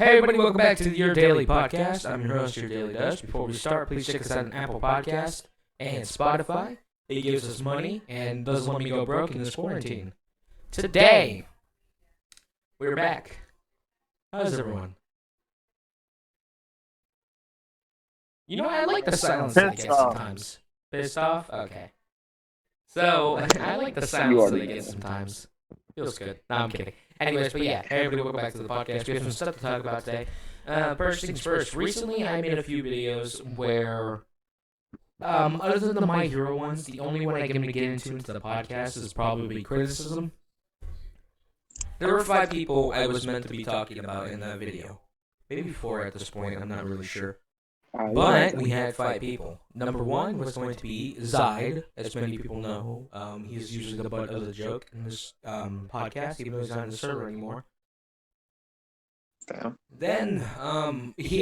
Hey everybody, welcome back to Your Daily Podcast. I'm your host, Your Daily Dust. Before we start, please check us out on Apple Podcast and Spotify. It gives us money and doesn't let me go broke in this quarantine. Today, we're back. How's everyone? You know, I like the silence that it gets sometimes. Pissed off? Okay. So, I like the silence that it gets sometimes. Feels good. No, I'm kidding. Anyways, but yeah, everybody, welcome back to the podcast. We have some stuff to talk about today. First things first. Recently, I made a few videos where, other than the My Hero ones, the only one I can get into the podcast is probably criticism. There were 5 people I was meant to be talking about in that video. Maybe 4 at this point, I'm not really sure. But we had 5 people. Number 1 was going to be Zide, as many people know. He's usually the butt of the joke in this podcast, even though he's not in the server anymore. Damn. Then,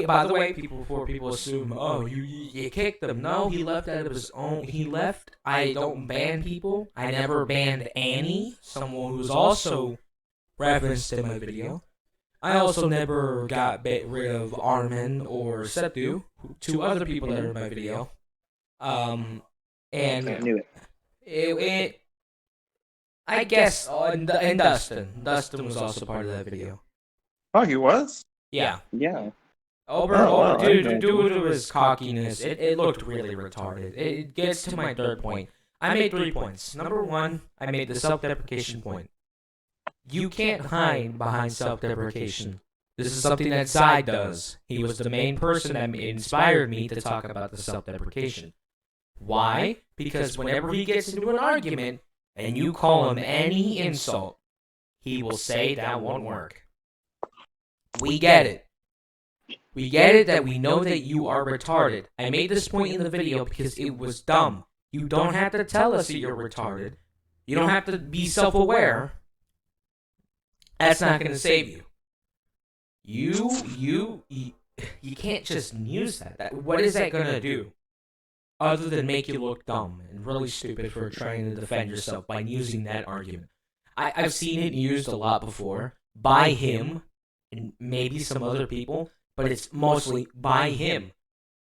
by the way, before people assume, oh, you kicked him. No, he left out of his own. He left. I don't ban people. I never banned Annie, someone who's also referenced in my video. I also never got rid of Armin or Setu, 2 other people that are in my video. And I knew it. I guess, and Dustin. Dustin was also part of that video. Oh, he was? Yeah. Yeah. Due to his cockiness, it looked really retarded. It gets to my 3rd point. I made 3 points. Number 1, I made the self-deprecation point. You can't hide behind self-deprecation. This is something that Zai does. He was the main person that inspired me to talk about the self-deprecation. Why? Because whenever he gets into an argument and you call him any insult, he will say that won't work. We get it. We get it that we know that you are retarded. I made this point in the video because it was dumb. You don't have to tell us that you're retarded. You don't have to be self-aware. That's not going to save you. You can't just use that. What is that going to do? Other than make you look dumb and really stupid for trying to defend yourself by using that argument. I've seen it used a lot before by him and maybe some other people, but it's mostly by him.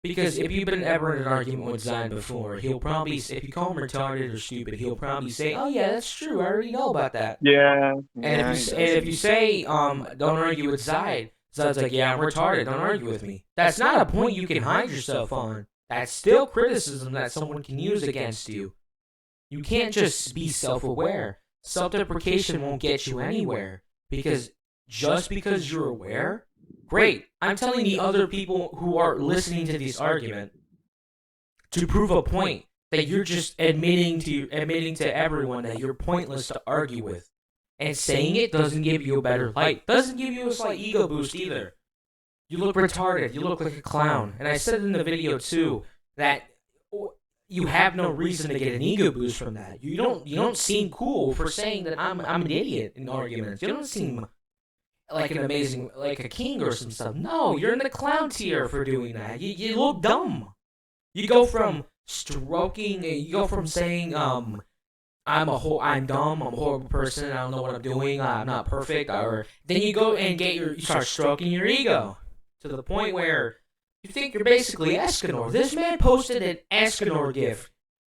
Because if you've been ever in an argument with Zion before, he'll probably, if you call him retarded or stupid, he'll probably say, oh yeah, that's true, I already know about that. Yeah. And if you say, don't argue with Zide, Zide's like, yeah, I'm retarded, don't argue with me. That's not a point you can hide yourself on. That's still criticism that someone can use against you. You can't just be self-aware. Self-deprecation won't get you anywhere. Because just because you're aware, great. I'm telling the other people who are listening to this argument to prove a point that you're just admitting to everyone that you're pointless to argue with. And saying it doesn't give you a better light. Doesn't give you a slight ego boost either. You look retarded. You look like a clown. And I said in the video too that you have no reason to get an ego boost from that. You don't seem cool for saying that I'm an idiot in arguments. You don't seem like an amazing, like a king or some stuff. No, you're in the clown tier for doing that. You look dumb. You go from saying, I'm dumb, I'm a horrible person, I don't know what I'm doing, I'm not perfect, or then you go and you start stroking your ego to the point where you think you're basically Escanor. This man posted an Escanor gif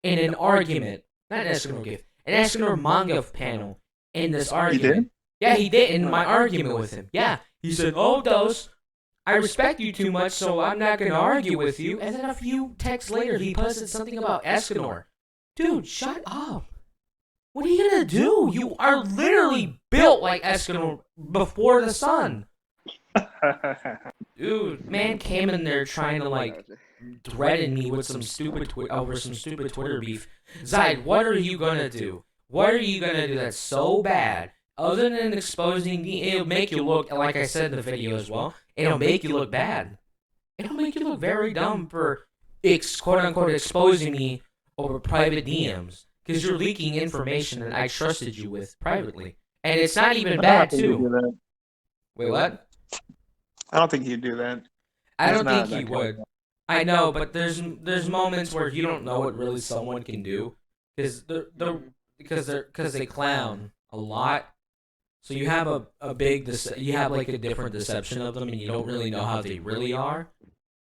in an argument, not an Escanor gif, an Escanor manga panel in this argument. He did? Yeah, he did in my argument with him. Yeah, he said, oh, Dos, I respect you too much, so I'm not going to argue with you. And then a few texts later, he posted something about Escanor. Dude, shut up. What are you going to do? You are literally built like Escanor before the sun. Dude, man came in there trying to, like, threaten me with some stupid over some stupid Twitter beef. Zide, what are you going to do? What are you going to do that's so bad? Other than exposing me, it'll make you look, like I said in the video as well, it'll make you look bad. It'll make you look very dumb for, quote-unquote, exposing me over private DMs. Because you're leaking information that I trusted you with privately. And it's not even bad, too. Wait, what? I don't think he'd do that. I don't think he would. I know, but there's moments where you don't know what really someone can do. Because they clown a lot. So you have you have like a different deception of them, and you don't really know how they really are.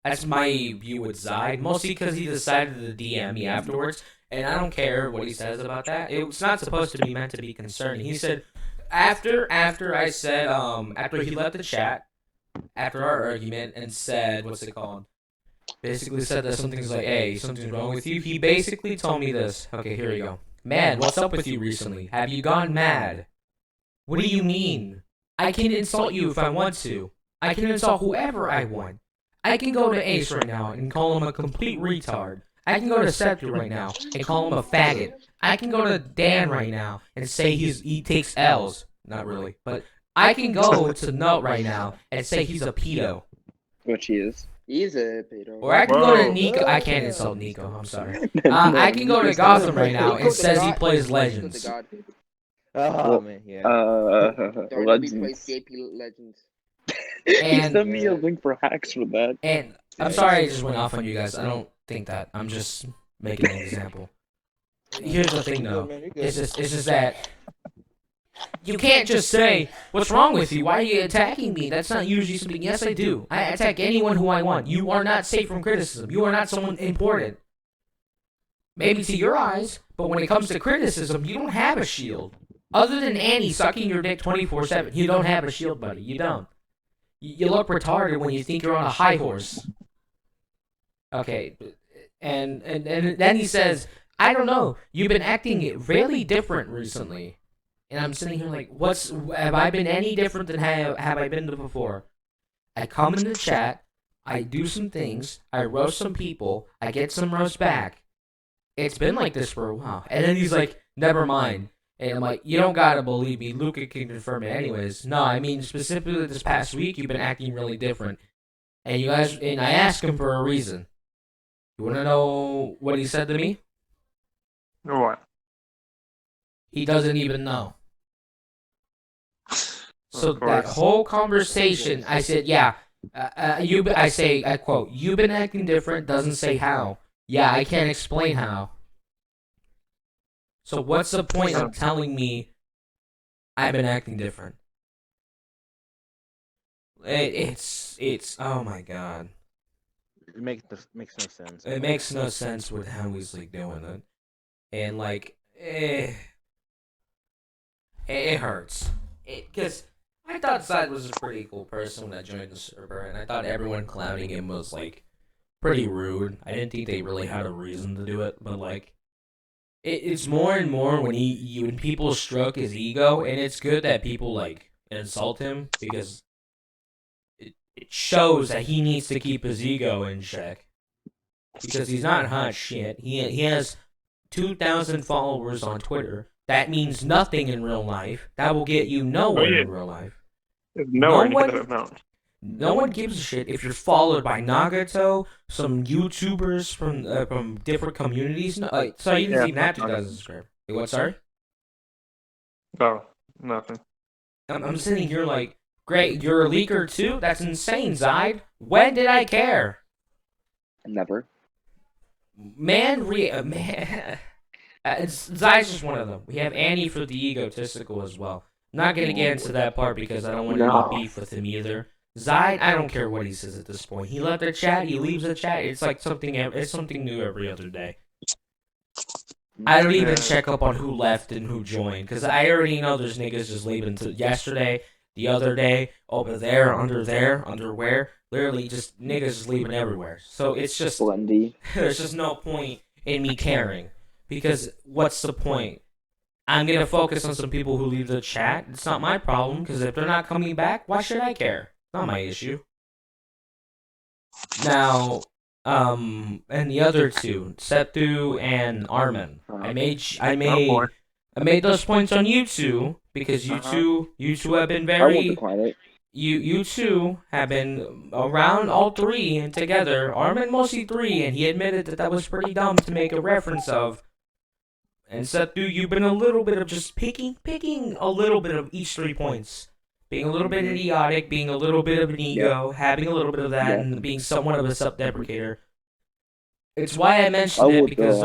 That's my view with Zide, mostly because he decided to DM me afterwards, and I don't care what he says about that. It's not supposed to be meant to be concerning. He said after I said after he left the chat after our argument and said what's it called? Basically said that something's like, hey, something's wrong with you. He basically told me this. Okay, here we go. Man, what's up with you recently? Have you gone mad? What do you mean? I can insult you if I want to. I can insult whoever I want. I can go to Ace right now and call him a complete retard. I can go to Scepter right now and call him a faggot. I can go to Dan right now and say he takes L's. Not really, but I can go to Nut right now and say he's a pedo. Which he is. He's a pedo. Or I can go to Nico. I can't insult Nico. I'm sorry. I can go to Gotham right now and says he plays Legends. Oh man, yeah. Legends. JP Legends. He sent me a link for hacks for that. And I'm sorry I just went off on you guys. I don't think that. I'm just making an example. Here's the thing though. It's just that you can't just say, what's wrong with you? Why are you attacking me? That's not usually something. Yes, I do. I attack anyone who I want. You are not safe from criticism. You are not someone important. Maybe to your eyes, but when it comes to criticism, you don't have a shield. Other than Annie sucking your dick 24/7, you don't have a shield, buddy. You don't. You look retarded when you think you're on a high horse. Okay, and then he says, I don't know, you've been acting really different recently. And I'm sitting here like, have I been any different than have I been before? I come in the chat, I do some things, I roast some people, I get some roast back. It's been like this for a while. And then he's like, never mind. And I'm like, you don't gotta believe me. Luca can confirm it anyways. No, I mean, specifically this past week, you've been acting really different. And I asked him for a reason. You wanna know what he said to me? What? He doesn't even know. So that whole conversation, I said, yeah, I quote, you've been acting different, doesn't say how. Yeah, I can't explain how. So what's the point of telling me I've been acting different? It's oh my god. It makes no sense. It makes no sense with how he's like doing it. And like, it hurts. Because I thought Side was a pretty cool person when I joined the server, and I thought everyone clowning him was like pretty rude. I didn't think they really had a reason to do it, but like, it's more and more when when people stroke his ego, and it's good that people like insult him because it shows that he needs to keep his ego in check because he's not hot shit. He has 2,000 followers on Twitter. That means nothing in real life. That will get you nowhere in real life. No one gives a shit if you're followed by Nagato, some YouTubers from different communities. No, so you didn't even have to subscribe. Wait, what? Sorry? Oh, nothing. I'm sitting here like, great, you're a leaker too? That's insane, Zide. When did I care? Never. Man. Zide's just one of them. We have Annie for the egotistical as well. I'm not gonna get into that part because I don't want to beef with him either. Zide, I don't care what he says at this point. He left the chat, he leaves the chat. It's like something new every other day. I don't even check up on who left and who joined because I already know there's niggas just leaving yesterday, the other day, over there, under where. Literally, just niggas just leaving everywhere. So it's just there's just no point in me caring because what's the point? I'm gonna focus on some people who leave the chat. It's not my problem because if they're not coming back, why should I care? Not my issue. Now, and the other two, Septu and Armin. I made those points on you two because you two have been very. You two have been around all three and together. Armin mostly 3, and he admitted that was pretty dumb to make a reference of. And Septu, you've been a little bit of just picking a little bit of each 3 points. Being a little bit idiotic, being a little bit of an ego, having a little bit of that, and being somewhat of a self-deprecator. It's why I mentioned it because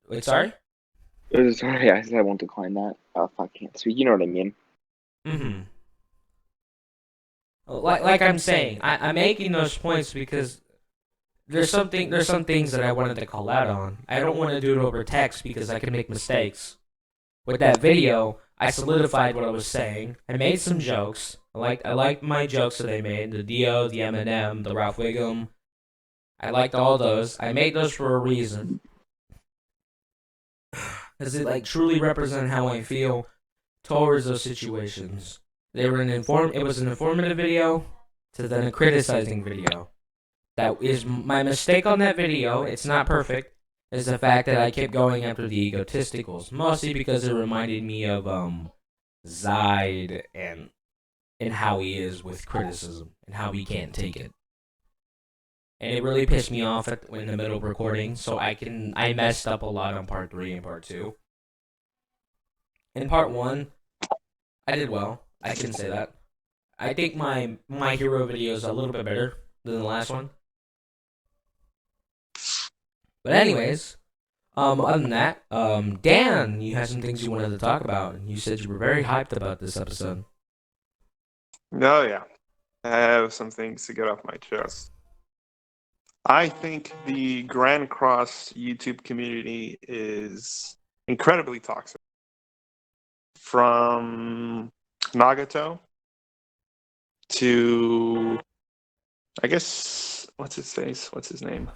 Wait, sorry? Sorry, I won't decline that. I can't. So you know what I mean. Mm-hmm. Like I'm saying, I'm making those points because there's some things that I wanted to call out on. I don't want to do it over text because I can make mistakes. With that video, I solidified what I was saying. I made some jokes. I liked my jokes that I made. The Dio, the Eminem, the Ralph Wiggum. I liked all those. I made those for a reason. Because it truly represent how I feel towards those situations. It was an informative video to then a criticizing video. That is my mistake on that video. It's not perfect. Is the fact that I kept going after the egotisticals, mostly because it reminded me of Zide and how he is with criticism and how he can't take it. And it really pissed me off in the middle of recording, so I messed up a lot on part 3 and part 2. In part 1, I did well. I can say that. I think my hero video is a little bit better than the last one. But anyways, other than that, Dan, you had some things you wanted to talk about, and you said you were very hyped about this episode. Oh yeah, I have some things to get off my chest. I think the Grand Cross YouTube community is incredibly toxic. From Nagato to, I guess, what's his face? What's his name?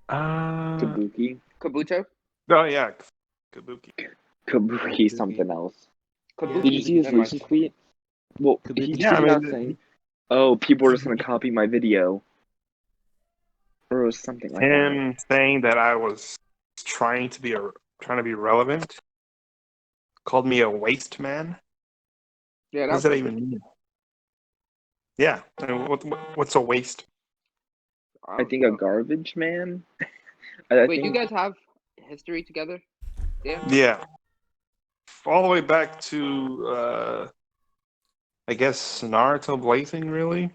Kabuki. Kabuto? Oh yeah, Kabuki. Kabuki something else. Kabuki. Did you see his Never mind. recent tweet? Well, he Yeah, tweeted out saying, "Oh, people are just gonna copy my video," or it was something like that. Him saying that I was trying to be relevant, called me a waste man. Yeah, What does that even mean? Yeah, I mean, what's a waste? I think a garbage man. Wait, think... you guys have history together? Yeah. All the way back to, I guess, Naruto Blazing, really?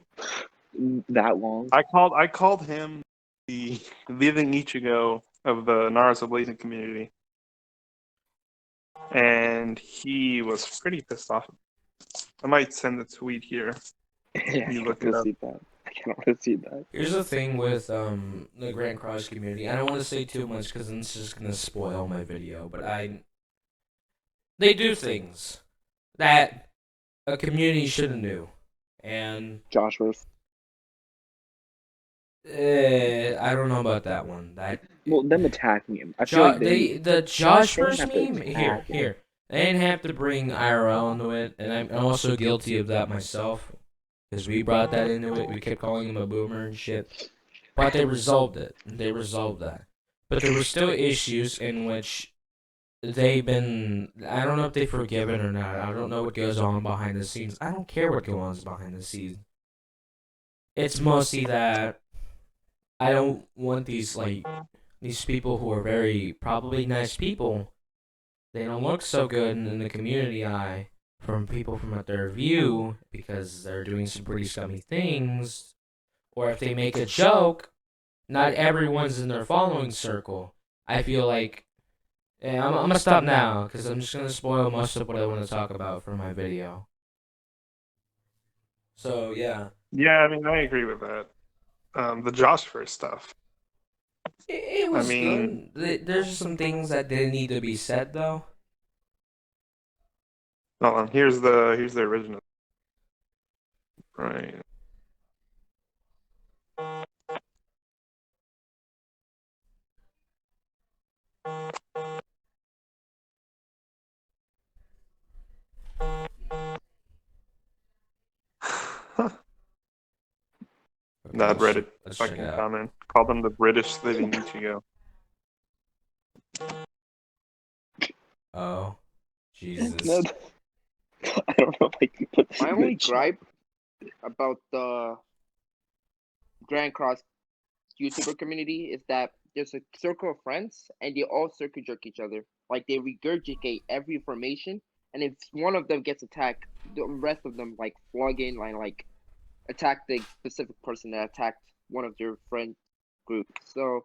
That long? I called him the living Ichigo of the Naruto Blazing community. And he was pretty pissed off. I might send the tweet here. Yeah, You look it up. I can't want to see that. Here's the thing with the Grand Cross community. I don't want to say too much because it's just gonna spoil my video. But they do things that a community shouldn't do, and Joshua. I don't know about that one. Well, them attacking him. I feel like the Joshverse have to meme attack him. here. They didn't have to bring IRL into it, and I'm also guilty of that myself. Because we brought that into it. We kept calling him a boomer and shit. But they resolved it. They resolved that. But there were still issues in which they've been... I don't know if they've forgiven or not. I don't know what goes on behind the scenes. I don't care what goes on behind the scenes. It's mostly that I don't want these people who are very probably nice people. They don't look so good in the community eye. From people from their view because they're doing some pretty scummy things, or if they make a joke, not everyone's in their following circle. I feel like, I'm gonna stop now because I'm just gonna spoil most of what I want to talk about for my video. So yeah. Yeah, I mean, I agree with that. The Joshverse stuff. It was good. There's some things that didn't need to be said though. Hold on, here's the original. Right. That Reddit fucking comment. Call them the British living Ichigo. Oh, Jesus. No, I don't know if I can put My only gripe about the Grand Cross YouTuber community is that there's a circle of friends and they all circle jerk each other. Like they regurgitate every information, and if one of them gets attacked, the rest of them plug in and attack the specific person that attacked one of their friend groups. So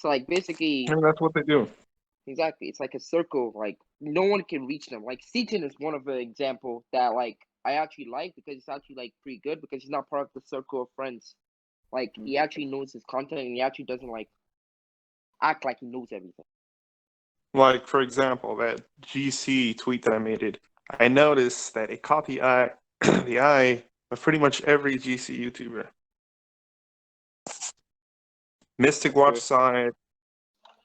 it's basically I mean, that's what they do. exactly. It's like a circle of no one can reach them. Like Seaton is one of the example that like I actually like because it's actually like pretty good because he's not part of the circle of friends. Like he actually knows his content and he actually doesn't like act like he knows everything. Like, for example, that GC tweet that I made it, I noticed that it caught the eye, the eye of pretty much every GC YouTuber. Mystic Watch saw it,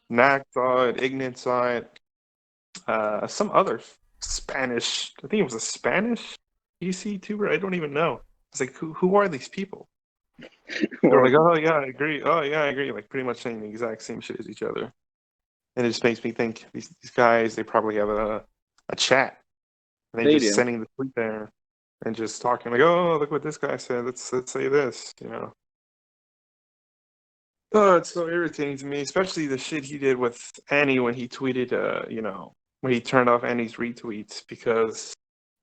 Knack saw it, Ignite saw it, some other Spanish, I think it was a Spanish GC YouTuber, I don't even know. It's like, who are these people? They're like, oh yeah, I agree. Oh yeah, I agree. Like pretty much saying the exact same shit as each other. And it just makes me think these guys, they probably have a chat. And They just do. sending the tweet there and just talking like, oh, look what this guy said. Let's say this, you know. Oh, it's so irritating to me, especially the shit he did with Annie when he tweeted, you know, when he turned off Annie's retweets because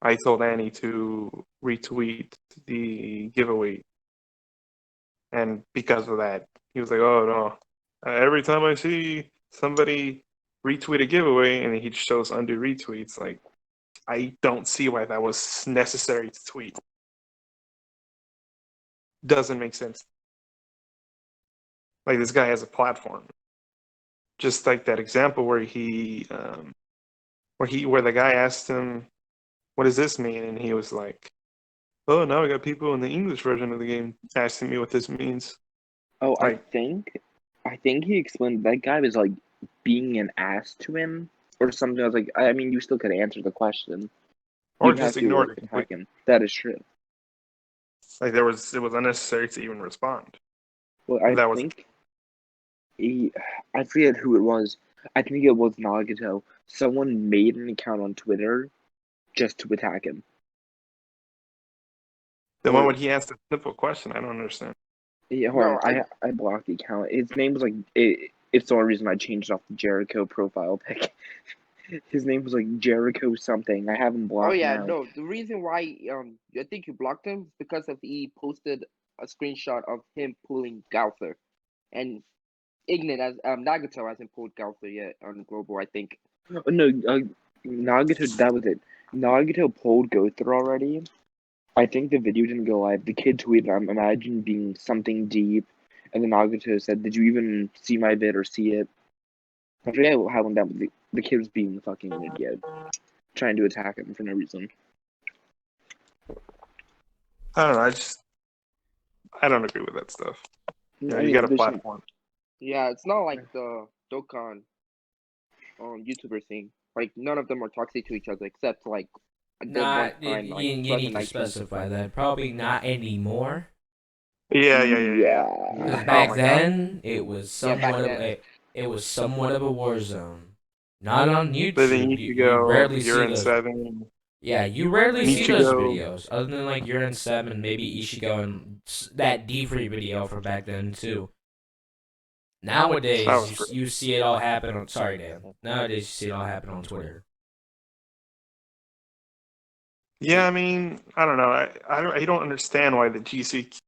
I told Annie to retweet the giveaway. And because of that, he was like, oh no. Every time I see somebody retweet a giveaway and he shows undo retweets, like, I don't see why that was necessary to tweet. Doesn't make sense. Like, this guy has a platform. Just like that example where where the guy asked him, what does this mean? And he was like, oh, now we got people in the English version of the game asking me what this means. Oh, Like, I think he explained that guy was like being an ass to him or something. I was like, I mean, you still could answer the question. or You just have to ignored like it attack completely. him. That is true. Like, it was unnecessary to even respond. Well, That was I forget who it was. I think it was Nagato. Someone made an account on Twitter just to attack him. the one when he asked a simple question. I don't understand. Yeah, hold No, on. I blocked the account. His name was like it's the only reason I changed off the Jericho profile pic. His name was like Jericho something. I have him oh blocked yeah, now. no. The reason why I think you blocked him is because of he posted a screenshot of him pulling Gauther, and Ignat as Nagato hasn't pulled Gauther yet on global. I think. Oh, no, Nagato. That was it. Nagato pulled Gother already. I think the video didn't go live. The kid tweeted, "I'm imagine being something deep," and then Nagato said, "Did you even see my vid or see it?" I forget how when that the kid was being fucking an idiot, trying to attack him for no reason. I don't know. I don't agree with that stuff. I You mean, got a platform. Yeah, it's not like the Dokkan YouTuber thing. Like none of them are toxic to each other except like a good one Not time, like you need to 2019. specify that. Probably not anymore. Yeah. Because Yeah. back my God. then it was Yeah, back somewhat of then. a war zone. Not on But then YouTube. You Ichigo, rarely you're see in those. 7. Yeah, you rarely see those Ichigo. videos, other than like Urine 7, maybe Ishigo, and that D3 video from back then too. That was Nowadays, great. you see it all happen on. Sorry, Dan. Nowadays, you see it all happen on Twitter. Yeah, I mean, I don't know. I don't understand why the GC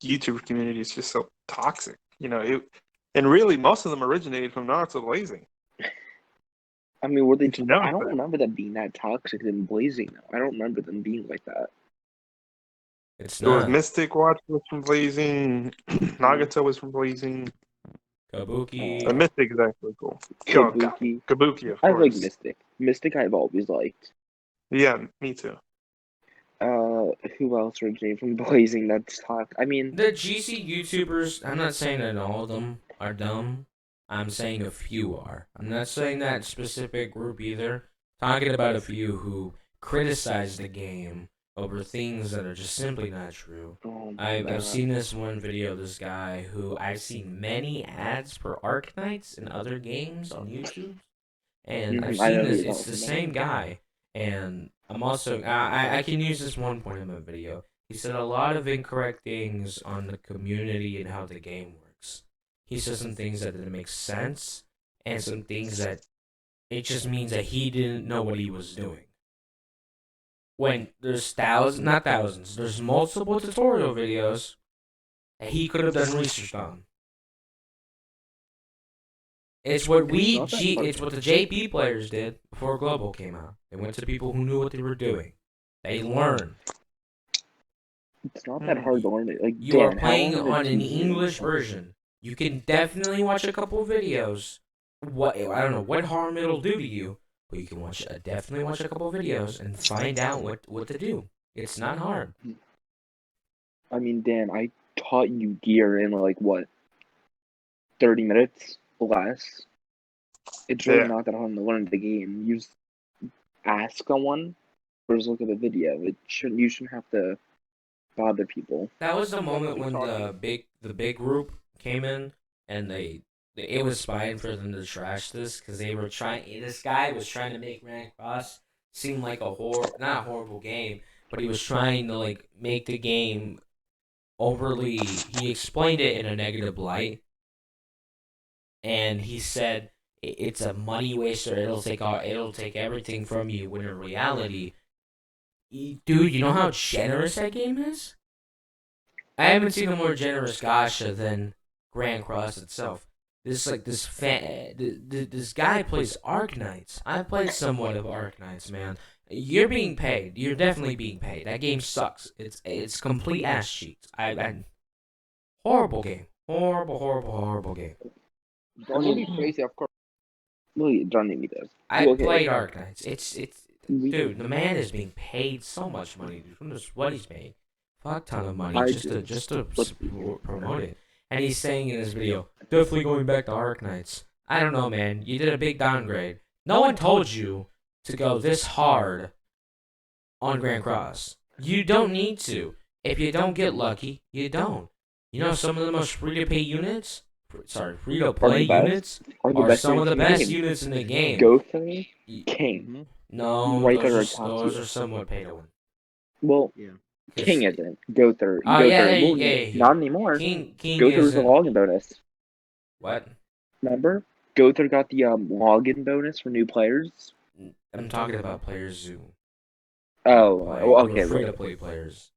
YouTube community is just so toxic. You know, and really most of them originated from Naruto Blazing. I mean, were they? If you notice I don't that. remember them being that toxic and blazing. Though I don't remember them being like that. It's It was not Mystic Watch was from Blazing, Nagato was from Blazing. Kabuki. The Mystic is actually cool. Kabuki. Kabuki, of I like course. Mystic. Mystic, I've always liked. Yeah, me too. Who else originated from blazing? That's toxic. I mean, The GC YouTubers, I'm not saying that all of them are dumb. I'm saying a few are. I'm not saying that specific group either. Talking about a few who criticize the game over things that are just simply not true. oh my I've God. seen this one video of this guy who I've seen many ads for Arknights and other games on YouTube. And I've I seen know who this, you're it's the talking same guy. And I'm also, I can use this one point in my video. He said a lot of incorrect things on the community and how the game works. He said some things that didn't make sense, and some things that it just means that he didn't know what he was doing. When there's not thousands, there's multiple tutorial videos that he could have done research on. It's what It's not that hard. it's what the JP players did before Global came out. They went to people who knew what they were doing. They learned. It's not that hard to learn it. Like, You are Dan, how playing long did on an TV English version. You can definitely watch a couple of videos. I don't know what harm it'll do to you, but you can definitely watch a couple of videos and find out what to do. It's not hard. I mean, Dan, I taught you gear in like what, 30 minutes less. It's really Yeah. not that hard to learn the game. You just ask someone or just look at the video. You shouldn't have to bother people. That was the moment when the big group came in and it was fine for them to trash this because they were trying. This guy was trying to make Rank Cross seem like not a horrible game, but he was trying to like make the game overly. He explained it in a negative light, and he said it's a money waster. It'll take everything from you. When in reality, dude, you know how generous that game is? I haven't seen a more generous gacha than Grand Cross itself. This guy plays Arknights. I played somewhat of Arknights, man. You're being paid. You're definitely being paid. That game sucks. It's complete ass cheeks. Horrible game. Horrible game. Don't get me crazy, of course. Well, don't need me this. I Okay. played Arknights. Dude, the man is being paid so much money. Dude. Who knows what he's paying? Fuck ton of money just to promote it. And he's saying in his video, definitely going back to Arknights. I don't know, man. You did a big downgrade. No one told you to go this hard on Grand Cross. You don't need to. If you don't get lucky, you don't. You know some of the most free-to-play units are some of the best units in the game. Go through King. No, Right there those at top are tier. somewhat pay to win. Well, Yeah. King isn't. Go through. Oh, Go yeah, through. yeah, yeah. Not anymore. King Go through is a isn't. login bonus. What? Remember? Go through got the login bonus for new players. I'm talking about players who Okay. free to play players.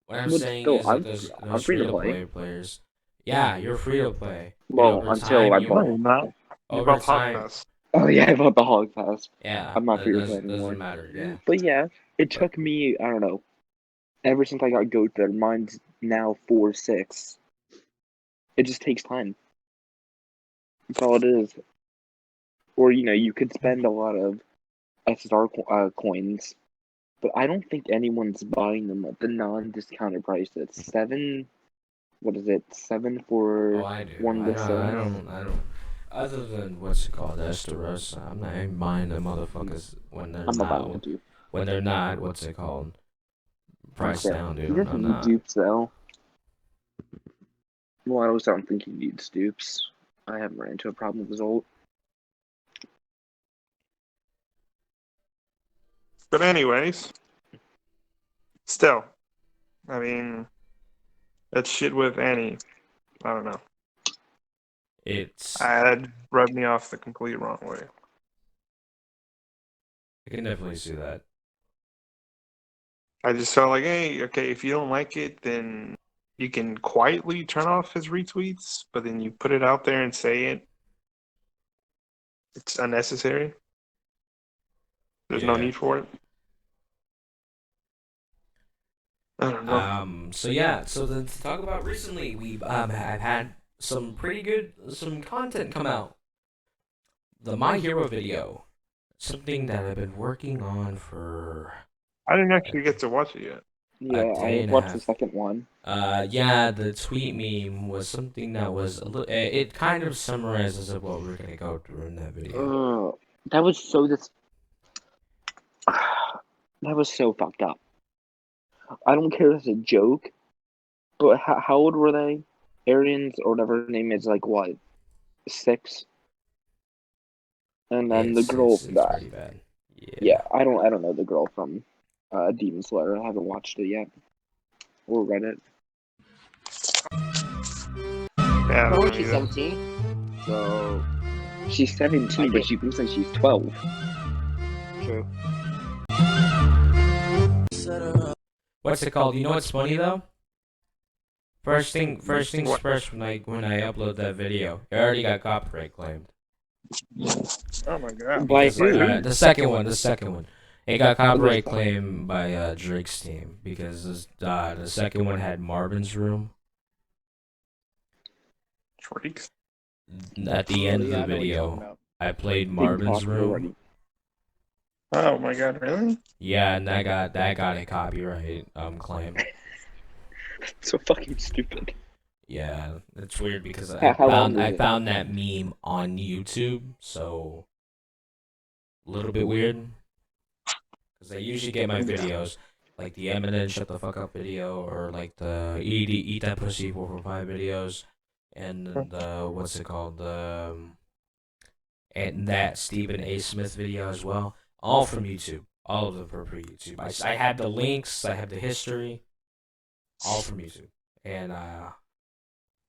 What I'm Well, saying still, is I'm that free those to free to play. play players. Yeah, you're free to play. Well, Over until time, I you- bought. No, you're not. You Over bought time, Podcast. Oh yeah, I bought the Hog Pass. yeah, I'm not free to play doesn't anymore. matter. Yeah, But yeah, it took me, I don't know, ever since I got Goat there, mine's now 4-6. It just takes time. That's all it is. Or, you could spend a lot of SSR coins, but I don't think anyone's buying them at the non-discounted price. It's 7, what is it, 7 for I do. one I to 7? don't. Other than what's it called, Esteros, I'm not even buying the motherfuckers when they're I'm not buying not. it, dude. When they're not, what's it called? Price Okay. down, dude. You I'm need not. dupes, though. Well, I also don't think he needs dupes. I haven't ran into a problem with Zolt. But anyways, still, I mean, that shit with Annie, I don't know. That rubbed me off the complete wrong way. I can definitely see that. I just felt like, hey, okay, if you don't like it, then you can quietly turn off his retweets, but then you put it out there and say it. It's unnecessary. There's no Yeah. need for it. I don't know. So then to talk about recently, we've have had some content come out. The My Hero video, something that I've been working on for. I didn't actually get to watch it yet. Yeah, day I and a watched half. the second one. The tweet meme was something that was a little. It kind of summarizes of what we're gonna go through in that video. That was so that was so fucked up. I don't care if it's a joke, but how old were they? Arians or whatever her name is, like what, 6? And then the girl, it's pretty bad. yeah, I don't know the girl from Demon Slayer. I haven't watched it yet or read it. Yeah, I don't know She's either. 17. So she's 17, but she looks like she's 12. True. What's it called? You know what's funny though? First things What? first. When I upload that video, it already got copyright claimed. Oh my god. By Because, who? the second one. It got copyright claimed by Drake's team because the second one had Marvin's Room Drake's. at the end of Yeah, the I know what you're talking video. about. I played They Marvin's talked Room. already. Oh my god, really? Yeah, and that got a copyright claim. So fucking stupid. Yeah, it's weird because How long was I it? found that meme on YouTube, so a little bit weird. Because I usually get my videos like the Eminem Shut the Fuck Up video or like the Eat That Pussy 445 videos, and then the what's it called and that Stephen A. Smith video as well. All from YouTube. All of them are from YouTube. I have the links. I have the history. All from YouTube. And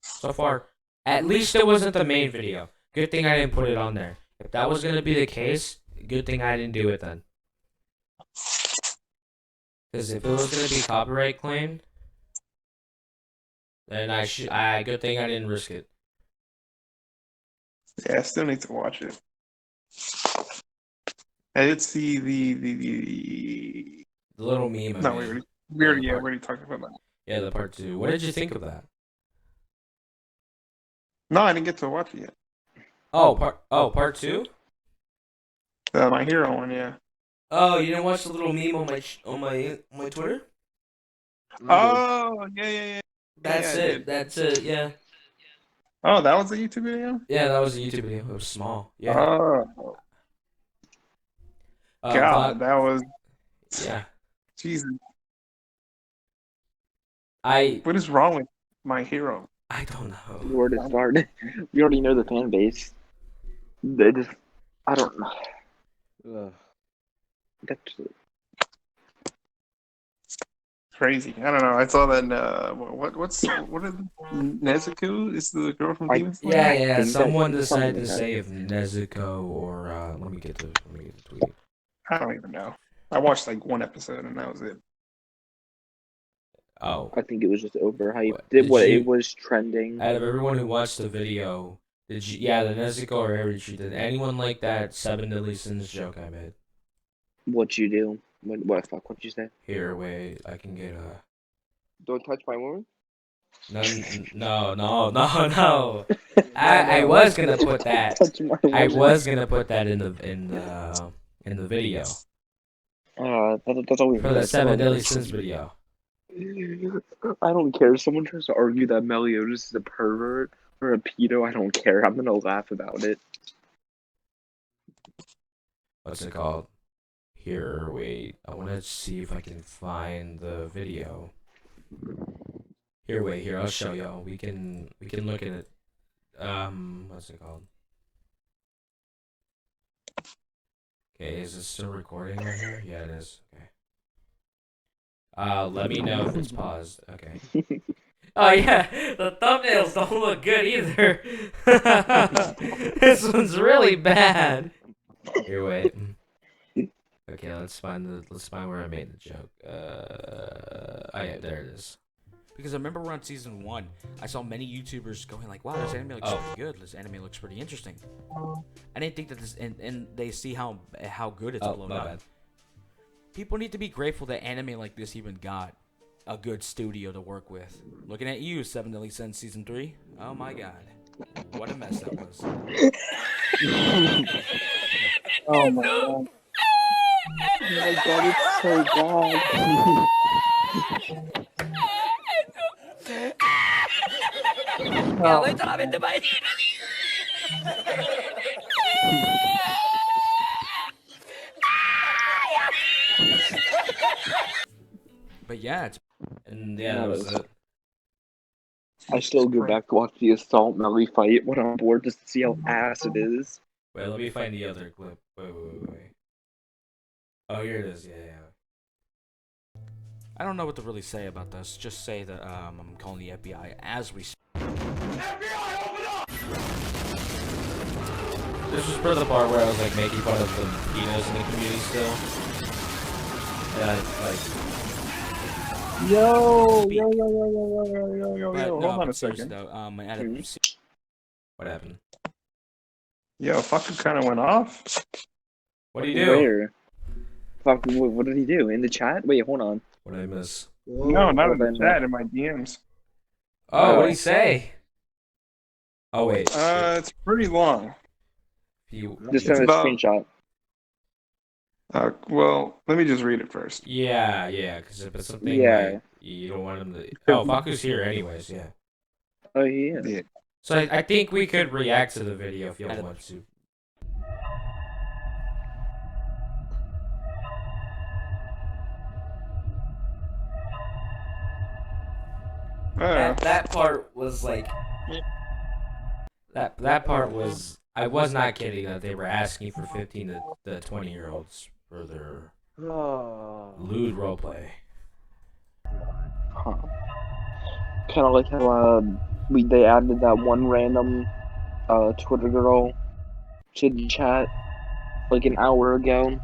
so far, at least it wasn't the main video. Good thing I didn't put it on there. If that was gonna be the case, good thing I didn't do it then. Because if it was gonna be copyright claimed, then good thing I didn't risk it. Yeah, I still need to watch it. I did see the The little meme. no, I made. we already talked about that. Yeah, the part 2. What did you think of that? No, I didn't get to watch it yet. Part 2? My hero one, yeah. Oh, you didn't watch the little meme on my Twitter? Oh, yeah. That's Yeah, I it. did. That's it. Yeah. Oh, that was a YouTube video? Yeah, that was a YouTube video. It was small. Yeah. Oh, God, that was... Yeah. Jesus. I What is wrong with my hero? don't know. Where to start? We already know the fan base. They just, I don't know. Ugh. That's Crazy. I don't know. I saw that. What is Nezuko? Is the girl from Demon Slayer? Yeah. think Someone that- decided something to like say if Nezuko or let me get the tweet. I don't even know. I watched like one episode and that was it. Oh, I think it was just overhyped. What, did you- It was trending. out of everyone who watched the video, did you? Yeah, the Nezuko or Erichi. Did anyone like that 7 Deadly Sins joke I made? What you do? What the fuck? What'd you say? Here, wait, I can get a. Don't touch my woman. No. I was gonna put that. Touch my I woman. was gonna put that in the video That's always for the 7 Deadly Sins video. I don't care. If someone tries to argue that Meliodas is a pervert or a pedo, I don't care. I'm gonna laugh about it. What's it called? Here, wait. I want to see if I can find the video. Here, wait. Here, I'll show y'all. We can look at it. What's it called? Okay, is this still recording right here? Yeah, it is. Okay. Let me know if it's paused. Okay. Oh yeah, the thumbnails don't look good either. This one's really bad. Here, wait. Okay, let's find where I made the joke. Oh yeah, there it is. Because I remember around season 1, I saw many YouTubers going like, "Wow, this anime looks pretty good. This anime looks pretty interesting." I didn't think that this, and they see how good it's blown my up. bad. People need to be grateful that anime like this even got a good studio to work with. Looking at you, 7 Deadly Sins season 3. Oh my god, what a mess that was. Oh my god. Oh my god, it's so bad. But yeah, it's And yeah, that was it. I still go back to watch the Assault Melly fight when I'm bored just to see how ass it is. Wait, let me find the other clip. Wait. Oh, here it is. Yeah. I don't know what to really say about this. Just say that I'm calling the FBI as we speak. This was for the part where I was like making fun of the pedos in the community still. And I like. Yo. But Hold no, on a but seriously second. though, I had a What happened? Yo, Faku kind of went off. What do you do? Where? Fuck, what did he do? In the chat? Wait, hold on. What did I miss? No, not in the then, chat, in my DMs. Oh, what did he say? Oh wait. It's pretty long. Just It's send a about- screenshot. Well, let me just read it first. Yeah, because if it's something Yeah. like you don't want him to. Oh, Faku's here anyways. Yeah. Oh, yeah. Yeah. So I think we could react to the video if you want to. That part was like that part was I was not kidding that they were asking for 15 to 20-year-olds for their Oh. lewd roleplay. Huh. Kind of like how they added that one random Twitter girl to the chat like an hour ago.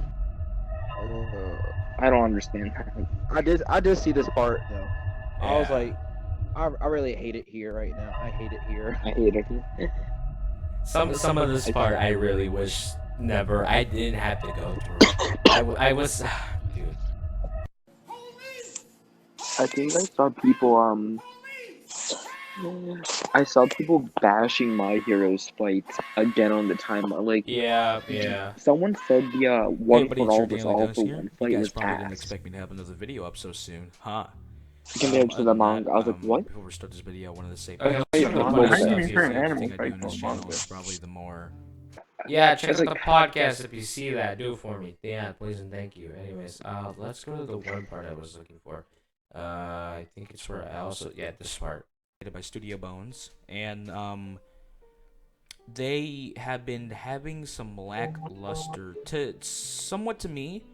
I don't understand that. I did see this part though. I was Yeah. like, I really hate it here right now. I hate it here. I hate it. Some of this part I really wish I didn't have to go through. I was dude. I think I saw people bashing My Hero's fights again on the timeline. Like, Yeah. someone said the one Hey, for buddy, all it's your versus Daily all Dose for here. one You fight guys was probably didn't ass. expect me to have another video up so soon, huh? Compared to Other the than manga, I was like, what? Before we start this video, I wanted to say Okay, one let's of start the with funniest the I didn't even turn an things anime I fight do in this for a channel manga. is probably the more. Yeah, check It's out like- the podcast if you see that. Do it for me. Yeah, please and thank you. Anyways, let's go to the one part I was looking for. I think it's where I also this part. By Studio Bones, and they have been having some lackluster somewhat to me,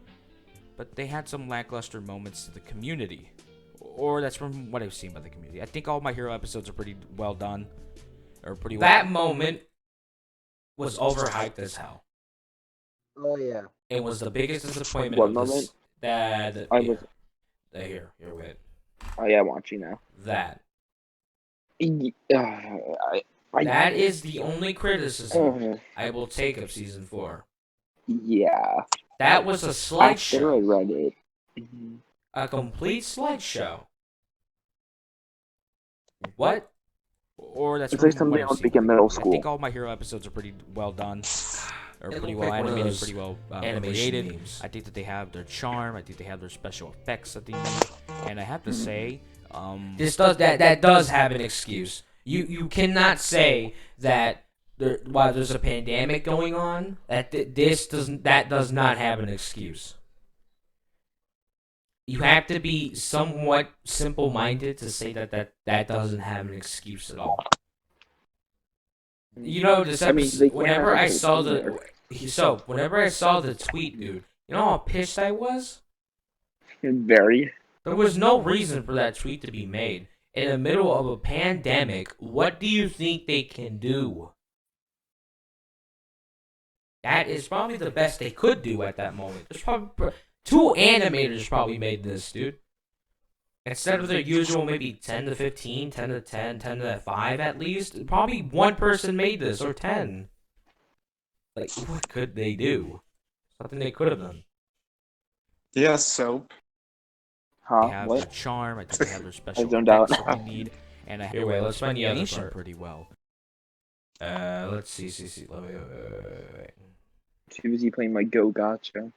but they had some lackluster moments to the community, or that's from what I've seen by the community. I think all My Hero episodes are pretty well done, or pretty well. That moment was overhyped as hell. Oh yeah. It was the biggest disappointment What of moment? this. That I was. here with Oh yeah, I'm watching now. that. That That is the only criticism I will take of season 4. Yeah. That was a After I slideshow, read it. Mhm. a complete slideshow. What? Or that's It's like from something what I I've would seen make by in the middle community. I think school. all My Hero episodes are pretty well done, or It pretty looked well like one of animated, those pretty well animation created. memes. I think that they have their charm. I think they have their special effects that they need. And I have to say, That does have an excuse. You cannot say that while there's a pandemic going on that that does not have an excuse. You have to be somewhat simple-minded to say that doesn't have an excuse at all. You know, this I mean, episode, they can't whenever have I a saw there. whenever I saw the tweet, dude, you know how pissed I was? Very. There was no reason for that tweet to be made. In the middle of a pandemic, what do you think they can do? That is probably the best they could do at that moment. There's probably 2 animators probably made this, dude. Instead of their usual maybe 10 to 15, 10 to 10, 10 to 5 at least, probably one person made this, or 10. Like, what could they do? Something they could have done. Yeah, soap. they Huh? have their What? charm. I think they have their special zoned effects out. that they need. And I have Here, wait, let's find the other animation part. pretty well. Let's see. Wait. Too busy playing my Go Gotcha. I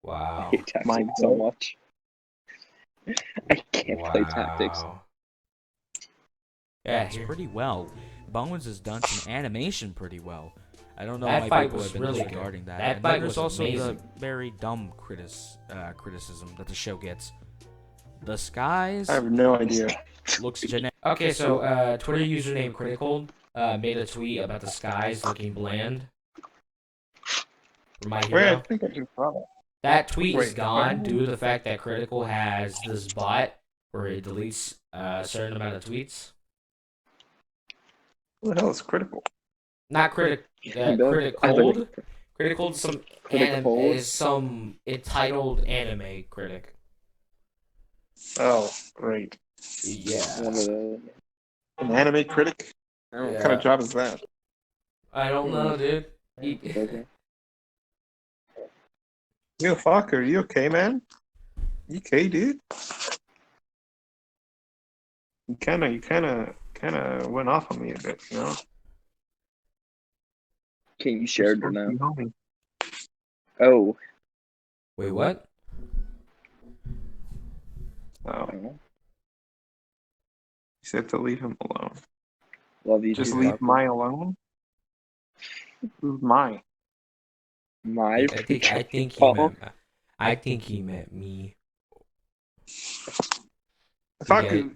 Wow. hate tactics My so Go- much. I can't play tactics. Yeah, It's here. pretty well. Bones has done some animation pretty well. I don't know That why fight people was have been really disregarding good. that. That And fight then there's was also amazing. the very dumb criticism that the show gets. The skies I have no idea. looks generic. Okay, so Twitter username Critical made a tweet about the skies looking bland. For My Wait, I Hero. think I just saw that. That tweet is Wait, gone what? due to the fact that Critical has this bot where it deletes a certain amount of tweets. Who the hell is critical? Not critic. I Critical. like- Critical is some Critical? is some entitled anime critic. Oh, great. Yeah. One of the. An anime critic? What kind of job is that? I don't know, dude. Okay. Yo, Fokker, you okay, man? You okay, dude? You kinda went off on me a bit, you know? Can you You're share it or supposed to no? be homie. Oh. Wait, what? Oh, Oh. you said to leave him alone. Love you Just too, leave Falcon. my alone? Who's my? My I think rejected he Paul. meant. I think he meant me. Fokker,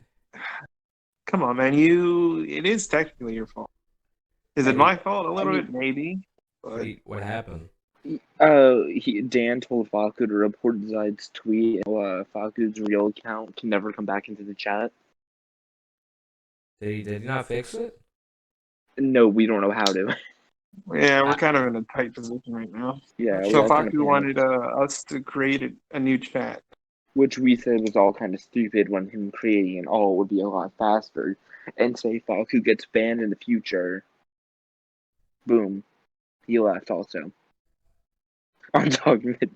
come on, man. It is technically your fault. Is it Wait, my fault? A little I mean- bit, maybe. But Wait, what happened? Dan told Faku to report Zaid's tweet. Faku's real account can never come back into the chat. Did he not fix it? No, we don't know how to. yeah, we're kind of in a tight position right now. Yeah, we So all kind of Faku panicked. wanted us to create a new chat. Which we said was all kind of stupid when him creating an all would be a lot faster. And say Faku gets banned in the future. Boom. He left also. I'm talking to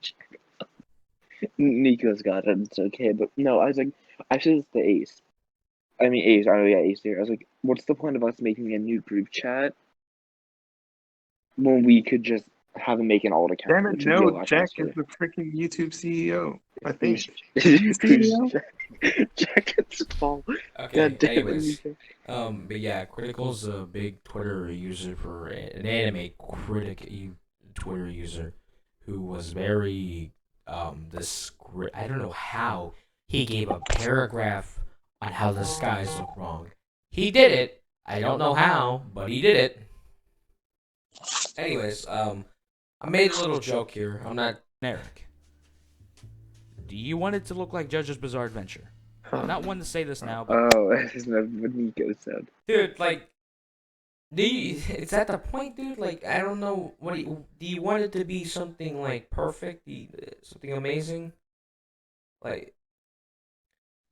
Nico's got it, it's okay. But no, I was like, I said it's the Ace. I mean, Ace, oh yeah, Ace here. I was like, what's the point of us making a new group chat when we could just have him make an alt account, Damn it, which would be a no, lot Jack is faster. the freaking YouTube CEO. I Who's, think. Is he who's CEO? Jack and Small? Okay. God damn Anyways, it, but yeah, Critical's a big Twitter user for an anime Twitter user who was very I don't know how he gave a paragraph on how the skies look wrong. He did it. I don't know how, but he did it. Anyways, I made a little joke here. I'm not. Eric, do you want it to look like JoJo's Bizarre Adventure? I'm not one to say this now, but Oh, that is not what Nico said. Dude, like, is that the point, dude? Like, I don't know. Do you want it to be something like perfect, something amazing? Like,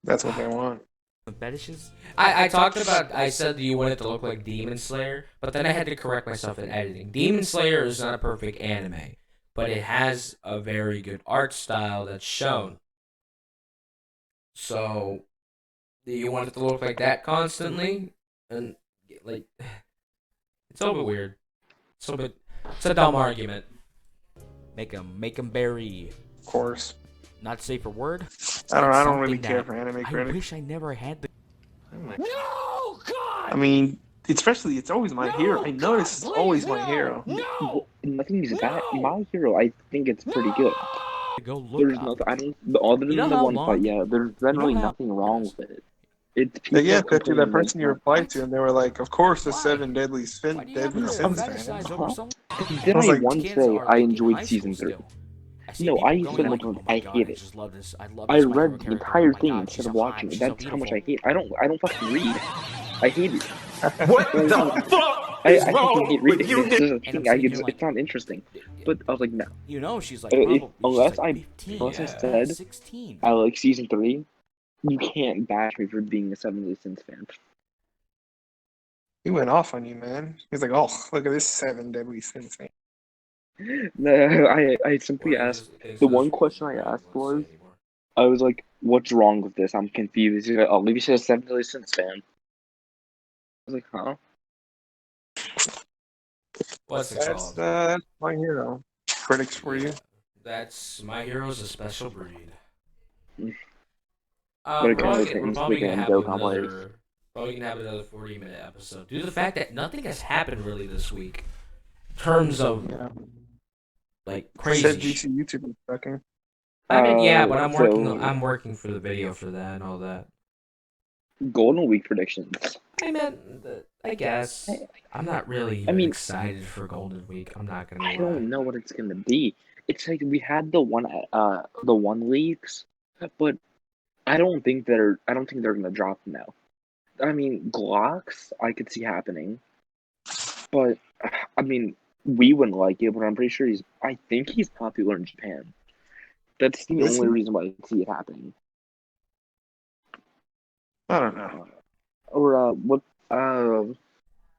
That's what they want. the fetishes. I said, do you want it to look like Demon Slayer? But then I had to correct myself in editing. Demon Slayer is not a perfect anime, but it has a very good art style that's shown. So, do you want it to look like that constantly? And like, it's a little bit weird. It's a dumb argument. Make them very Of course. not safe for word. I don't really Something care that for anime I critics. wish I never had the. No, God! I mean, especially it's always my hero. I notice it's always my hero. No! Nothing is bad. No! My Hero, I think it's pretty good. To go look There's up. nothing. I don't. Other You know than the how one long- fight, yeah. There's you know generally how- nothing wrong with it. It's people Yeah, especially that complaining person it's you not- replied to, and they were like, "Of course, the Why? seven deadly Why do you have to sins fantasize fan." over Huh? someone? Did I was I like, once Kids say are I like in enjoyed high season school 3? still. I see No, people I used going to like, look oh like my I God, hate I it. just love this. I love I this My Hero read the character. entire Oh my thing God, instead she's of so hot, watching it. she's so That's how much beautiful. I hate. I don't fucking read. I hate it. What Like, the fuck I is fucking hate wrong with reading. you? It's just a And I'm thing. sitting here like, It's not interesting. But I was like, no. you know, she's like If, probably unless she's like I 15, unless I Yeah. said 16. I like season 3, you can't bash me for being a Seven Deadly Sins fan. He went off on you, man. He's like, "Oh, look at this seven deadly sins fan." No, I simply Or he asked. just thinks The that's one question I relevant asked to say was, anymore. I was like, "What's wrong with this? I'm confused." He's like, "Oh, maybe she's a Seven Deadly Sins fan." I was like, "Huh?" What's it called? That's my hero. Critics for you. That's My Hero's a special breed. Mm. Um, But we're it kind of probably, we're turns probably like gonna an have joke on players. another 40-minute episode due to the fact that nothing has happened really this week in terms of Yeah. like Said crazy. DC YouTube is sucking. I mean, yeah, but I'm working. So- I'm working for the video for that and all that. Golden Week predictions. I meant, I guess I'm not really I mean- excited for Golden Week. I'm not gonna I lie. don't know what it's gonna be. It's like we had the one leaks, but I don't think they're gonna drop now. I mean, Glocks I could see happening, but I mean we wouldn't like it. But I'm pretty sure I think he's popular in Japan. That's the Is only he? reason why I can see it happening. I don't know. Or what?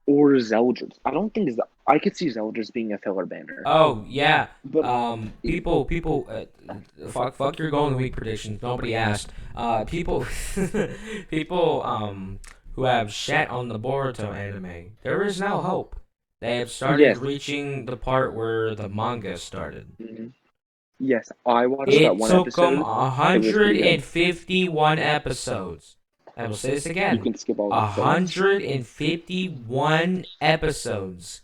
or Zeldris. I don't think I could see Zeldris being a filler banner. Oh yeah. But People. Fuck your Golden Week predictions. Nobody asked. People, people. Who have shat on the Boruto anime. There is now hope. They have started Yes. reaching the part where the manga started. Yes, I watched that It one took episode. them It was pretty good. 151 episodes. I will say this You again. can skip all the fillers. 151 episodes.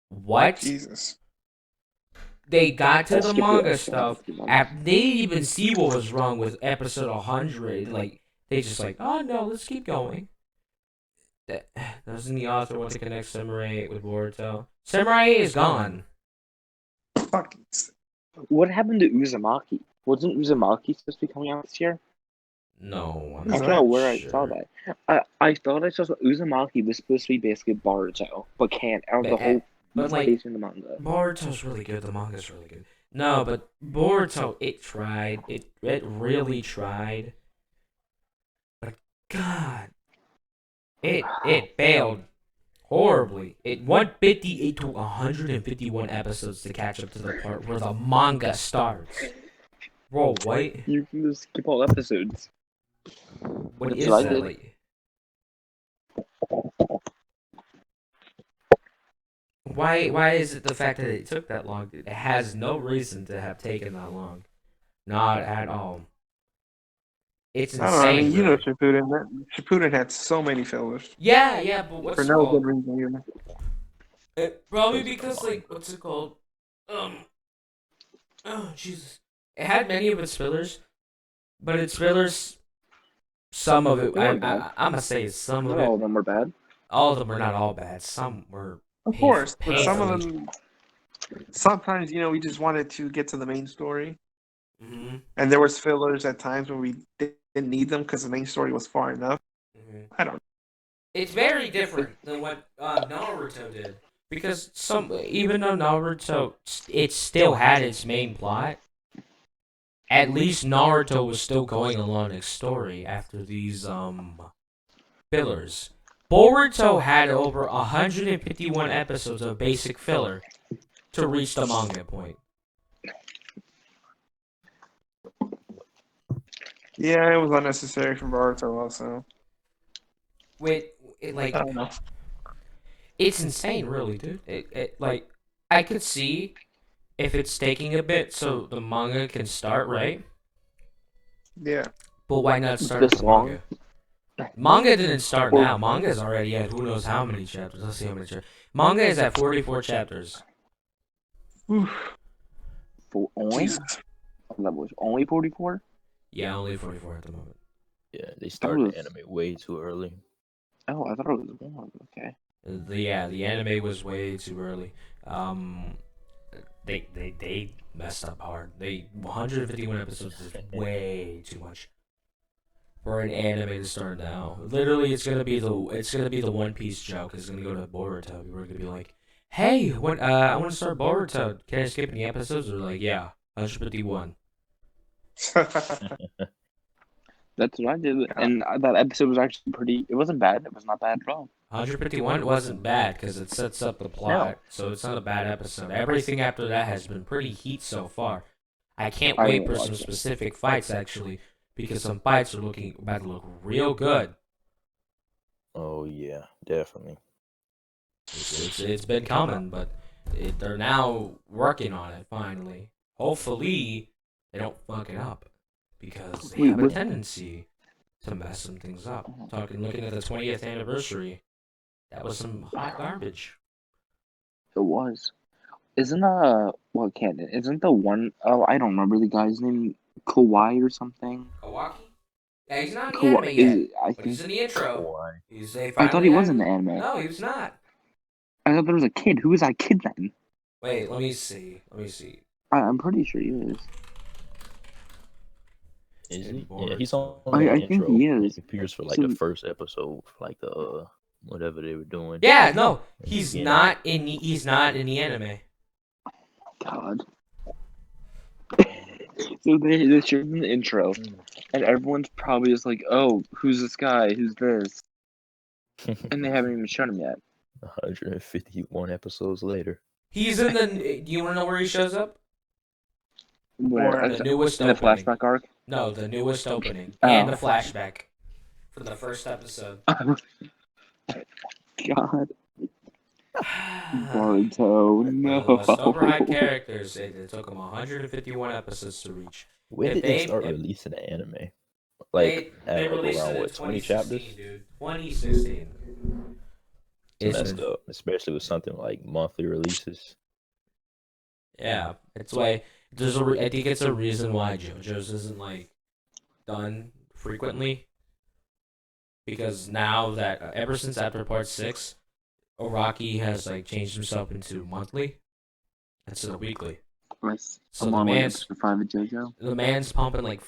What? Jesus. They got to I'll the skip manga the stuff. extra months. They didn't even see what was wrong with episode 100. Like, they just like, oh no, let's keep going. Doesn't the author want to connect Samurai 8 with Boruto? Samurai 8 is gone. Fucking. What happened to Uzumaki? Wasn't Uzumaki supposed to be coming out this year? No, I don't know where I saw that. I thought I saw Uzumaki was supposed to be basically Boruto, but can't out of the whole But like, based in the manga. Boruto's really good. The manga's really good. No, but Boruto, it tried. It really tried. But God, it failed horribly. It 158 to 151 episodes to catch up to the part where the manga starts. Bro, what? You can just skip all episodes. What That's is what I that? did. Like? Why is it the fact that it took that long? It has no reason to have taken that long. Not at all. It's insane. I don't know. I mean, you know, really. Shippuden had so many fillers Yeah, but what's for it no called? good reason either. Probably because, like, what's it called? Oh, Jesus. It had many of its fillers, but its fillers, some of it, They weren't bad. I'm gonna say some of Not all it, of them were bad. all of them are not all bad. Some were Of course, but some of painfully. them. Sometimes, you know, we just wanted to get to the main story, Mhm. and there was fillers at times where we didn't need them because the main story was far enough. Mhm. I don't. It's very different than what Naruto did, because even though Naruto, it still had its main plot. At least Naruto was still going along its story after these fillers. Boruto had over 151 episodes of basic filler to reach the manga point. Yeah, it was unnecessary for Boruto also. Like, I don't know. it's insane, really, dude. Like, I could see if it's taking a bit so the manga can start, right? Yeah. But why not start This with the long? manga? Manga didn't start now. Manga's already at who knows how many chapters. Let's see how many chapters. Manga is at 44 chapters. Oof. For only? Jesus. That was only 44? Yeah, only 44 at the moment. Yeah, they started was- the anime way too early. Oh, I thought it was one. Okay. The anime was way too early. They messed up hard. 151 episodes is way too much for an anime to start now. Literally, it's gonna be the One Piece joke. It's gonna go to Boruto. People are gonna be like, "Hey, I want to start Boruto. Can I skip any episodes?" They're like, "Yeah, 151." That's what I did. And that episode was actually pretty. It wasn't bad. It was not bad at all. 151 wasn't bad because it sets up the plot, so it's not a bad episode. Everything after that has been pretty heat so far. I can't I wait won't for watch some it. specific fights actually, because some fights are about to look real good. Oh yeah, definitely. It's been coming, but they're now working on it finally. Hopefully, they don't fuck it up because they Wait, have a what- tendency to mess some things up. Looking at the 20th anniversary, that was some hot garbage. It was. Isn't what canon? Isn't the one oh I don't remember the guy's name, Kawhi or something? Kawaki? Yeah, he's not in the Kawhi anime yet, is I but he's think in the intro. Why? I thought he was in the anime. No, he was not. I thought there was a kid. Who was that kid then? Wait, let me see. I'm pretty sure he is. Is he? Bored. Yeah, he's on I the think intro. he is. He appears for like So- the first episode, for like the whatever they were doing. Yeah, no, he's Yeah. not in the anime. God. So they showed in the intro, and everyone's probably just like, "Oh, who's this guy? Who's this?" And they haven't even shown him yet. 151 episodes later. He's in the. Do you want to know where he shows up? Where? The newest In the opening. flashback arc? No, the newest opening Oh. and the flashback from the first episode. God. Boruto, One of the no. most overhyped characters. It took him 151 episodes to reach. When If did they they- start if- releasing the anime? They at released around it in what, 20 2016, chapters? dude. 2016. It's It's messed up, especially with something like monthly releases. Yeah, it's why I think it's a reason why JoJo's isn't like done frequently, because now that ever since after part 6, Araki has like changed himself into monthly instead of weekly. So the man's pumping like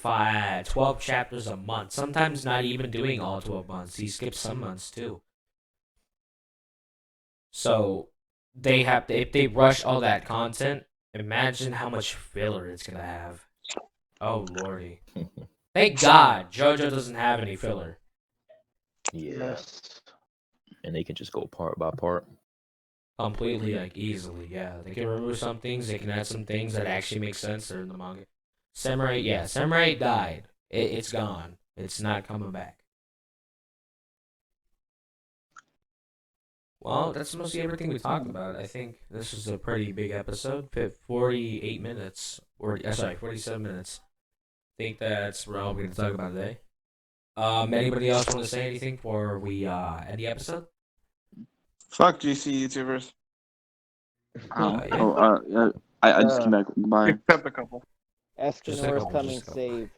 12 chapters a month. Sometimes not even doing all 12 months. He skips some months too. So they have to, if they rush all that content, imagine how much filler it's gonna have. Oh lordy! Thank God JoJo doesn't have any filler. Yeah. And they can just go part by part. Completely, like easily, yeah. They can remove some things. They can add some things that actually make sense. They're in the manga. Samurai died. It's gone. It's not coming back. Well, that's mostly everything we talked about. I think this is a pretty big episode. 48 minutes. 47 minutes. I think that's what all we're going to talk about today. Anybody else want to say anything before we end the episode? Fuck GC YouTubers. I just came back. Goodbye. Except a couple. Escanor's couple, coming, just a couple. save.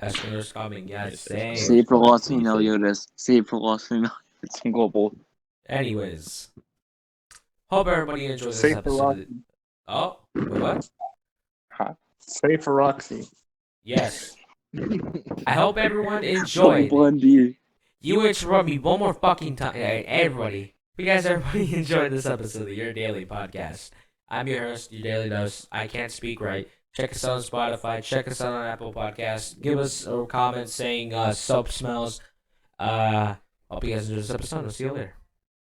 Escanor's coming, yes, same. Save for Los Angeles. Save for Los Angeles. It's global. Anyways, hope everybody enjoyed this Safe for episode. Roxy. Oh, wait, what? Safe for Roxy. Yes. I hope everyone enjoyed. You interrupt me one more fucking time. Everybody. You guys, everybody enjoyed this episode of Your Daily Podcast. I'm your host, Your Daily Dose. I can't speak right. Check us out on Spotify. Check us out on Apple Podcasts. Give us a comment saying soap smells. Hope you guys enjoyed this episode. I'll see you later.